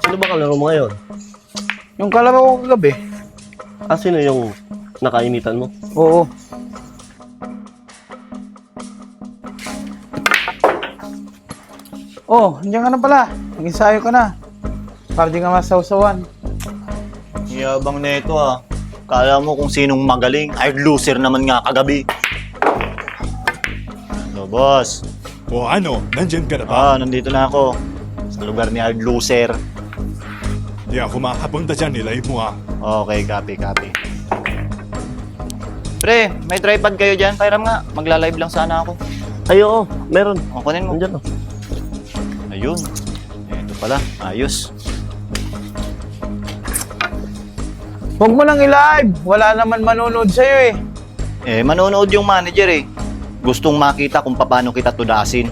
Sino ba kalaro mo ngayon? Yung kalaro ko kagabi. Ah, sino yung nakainitan mo? Oo. Oh, nandiyan ka na pala. Mag-ensayo ka na. Para di ka masawsawan. Yabang neto ah. Kala mo kung sinong magaling. Hard loser naman nga kagabi. Ano, boss? O ano, nandyan ka na ba? Nandito na ako. Sa lugar ni hard loser. Di ako makapunta dyan, nilay mo ah. Okay, copy. Pre, may tripod kayo dyan? Pairam nga. Magla-live lang sana ako. Ay, oo. Meron. O, kunin mo. Nandyan, oh. Ayun. Ito pala. Ayos. Huwag mo nang i-live. Wala naman manonood sa'yo eh. Manonood yung manager eh. Gustong makita kung paano kita tudasin.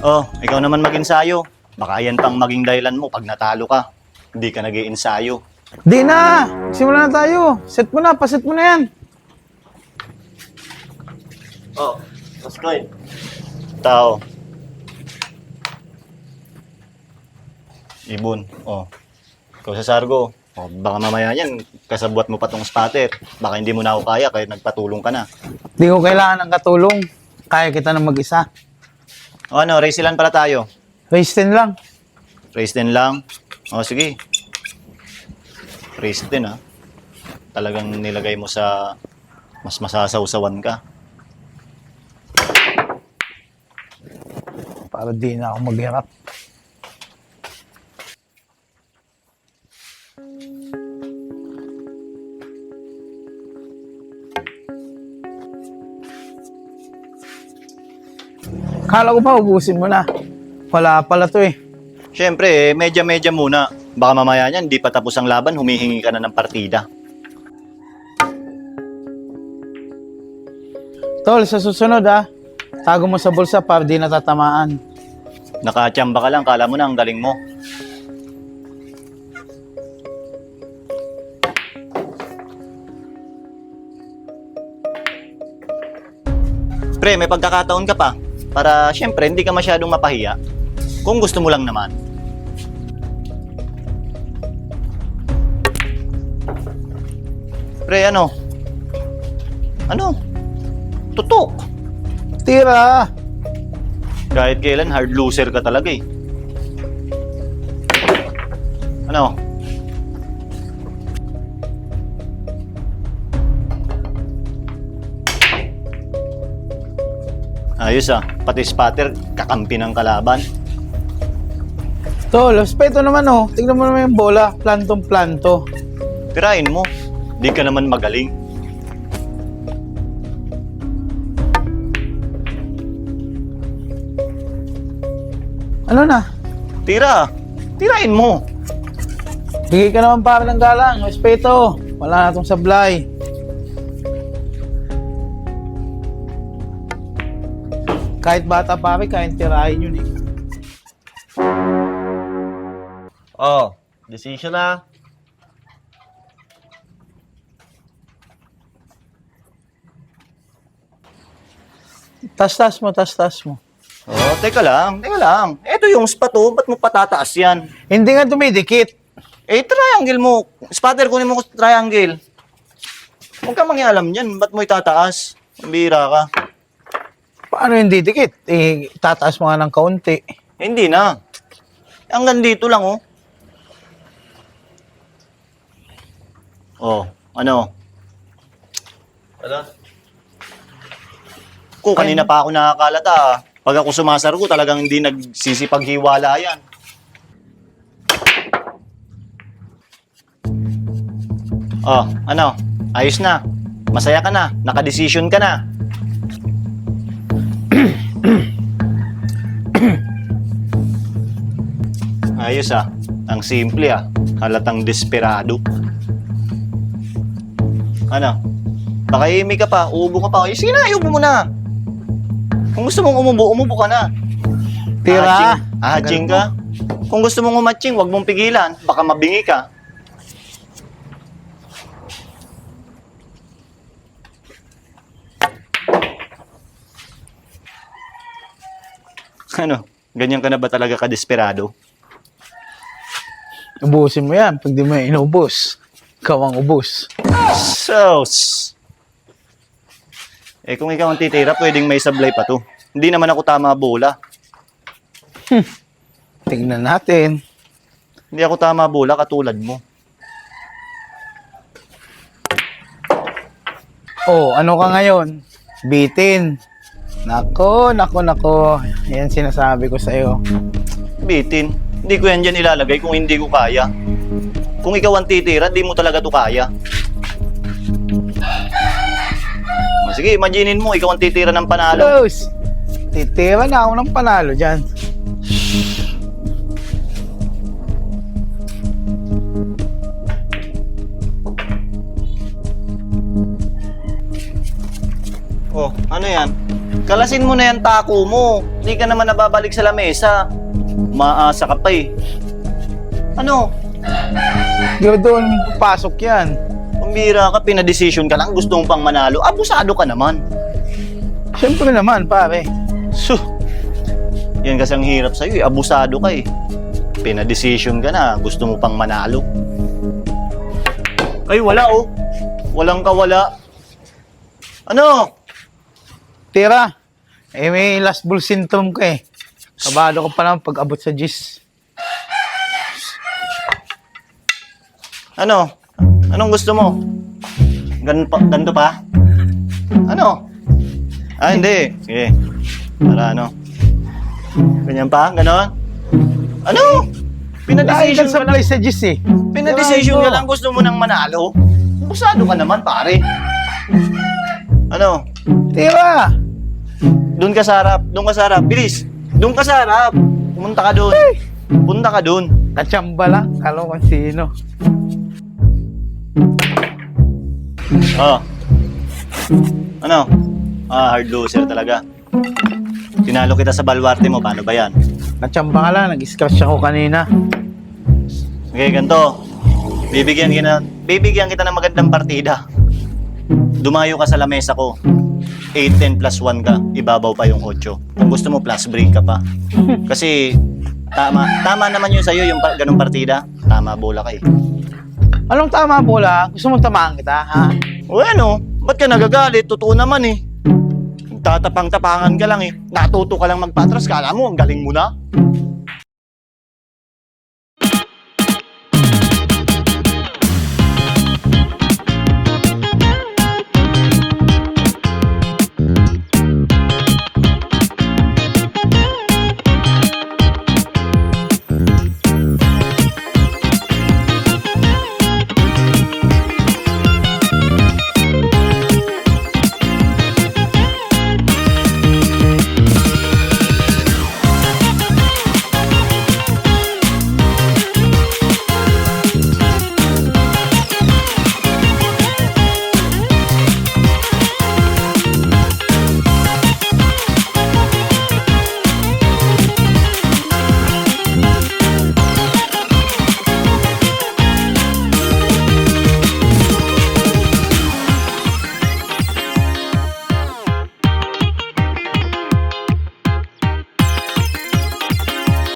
Oh, ikaw naman mag-ensayo. Baka yan pang maging dahilan mo pag natalo ka. Hindi ka nag-iensayo. Di na! Simulan na tayo. Set mo na, paset mo na yan. Oh, let's go. Tao. Ibon. Oh. Ikaw sa Sargo. Oh, baka mamaya yan, kasabwat mo pa tong spotter. Baka hindi mo na ako kaya kaya nagpatulong ka na. Di ko kailangan ng katulong. Kaya kita na mag-isa. O ano, race ilan pala tayo? Race 10 lang. Race din lang? O sige. Race din ah. Talagang nilagay mo sa mas masasawsawan ka. Para di na ako maghirap. Kala ko pa ubusin mo na. Wala pala to eh. Siyempre, medya-medya muna. Baka mamaya niyan, di pa tapos ang laban, humihingi ka na ng partida. Tol, sa susunod tago mo sa bulsa para di natatamaan. Nakachamba ka lang, kala mo na ang galing mo. Pre, may pagkakataon ka pa. Para siyempre, hindi ka masyadong mapahiya. Kung gusto mo lang naman. Pre, ano? Ano? Tutok! Tira! Kahit kailan, hard loser ka talaga eh. Ano? Ayos ah, pati spatter, kakampi ng kalaban. Tol, respeto naman oh. Tingnan mo naman yung bola. Plantong-planto. Tirahin mo, di ka naman magaling. Ano na? Tirahin mo. Bigay ka naman para ng galang. Respeto. Wala na itong sablay. Kahit bata pa kami, kaya tirahin yun eh. Oh, decision na. Tas-tas mo. Oh, teka lang. Ito yung spot oh, ba't mo patataas yan? Hindi nga dumidikit. Triangle mo. Spatter, kunin mo ko triangle. Huwag kang mangialam yan, ba't mo itataas? Bira ka. Paano hindi dikit? Tataas mo nga ng kaunti. Hindi na. Hanggang dito lang oh. Oh, ano? Ano? Kung kanina pa ako nakakalata, pag ako sumasargo, talagang hindi nagsisipaghiwala yan. Oh, ano? Ayos na. Masaya ka na. Nakadesisyon ka na. Ayos ah. Ang simple ah. Halatang desperado. Ano? Baka imi ka pa, uubo ka pa. Sige na, iubo mo na. Kung gusto mong umubo ka na. Tira. Ahaching ka. Kung gusto mong umatching, huwag mong pigilan. Baka mabingi ka. Ano? Ganyan ka na ba talaga ka-desperado? Ubusin mo yan. Pag di mo yan inubos, ikaw ang ubos. Sos! Eh kung ikaw ang titira, pwedeng may sablay pa to. Hindi naman ako tama bola. Tingnan natin. Hindi ako tama bola katulad mo. Oh, ano ka ngayon? Bitin. Nako. Yan sinasabi ko sa'yo. Bitin. Hindi ko yan dyan ilalagay kung hindi ko kaya. Kung ikaw ang titira, di mo talaga to kaya. O, sige, imaginein mo, ikaw ang titira ng panalo. Close. Titira na ako ng panalo dyan. Oh, ano yan? Kalasin mo na yan tako mo. Hindi ka naman nababalik sa lamesa. Maasa ka pa eh. Ano? Di ba doon papasok yan? Pambira ka, pinadesisyon ka lang, gusto mong pang manalo. Abusado ka naman. Siyempre naman, pare. So, yan kasi ang hirap sa'yo eh. Abusado ka eh. Pinadesisyon ka na, gusto mo pang manalo. Ay, wala oh. Walang kawala. Ano? Tira. Eh, may last bull syndrome ka eh. Kabado ka pa naman pag abot sa gis. Ano? Anong gusto mo? Ganito pa? Ano? Ah, hindi. Sige. Para ano? Ganyan pa? Ganon? Ano? Dahil Pinadesisyon ka lang. sablay sa gis eh. Pinadesisyon ka lang, gusto mo nang manalo? Abusado ka naman, pare. Ano? Tira. Doon ka sa harap. Doon ka sa harap. Bilis. Doon ka sa harap. Pumunta ka doon. Punta ka doon. Katsamba lang. Kala ko kung sino. Oh. Ano? Ah, hard loser talaga. Tinalo kita sa balwarte mo. Paano ba yan? Katsamba ka lang. Nag-scratch ako kanina. Okay, ganito. Bibigyan kita ng magandang partida. Dumayo ka sa lamesa ko. 8, 10 plus 1 ka. Ibabaw pa yung 8. Kung gusto mo, plus break ka pa. Kasi, tama naman yun sa'yo, yung ganong partida. Tama, bola ka eh. Anong tama, bola? Gusto mong tamaan kita, ha? O ano, ba't ka nagagalit? Totoo naman eh. Tatapang-tapangan ka lang eh. Natuto ka lang magpatras. Kala mo, ang galing mo na.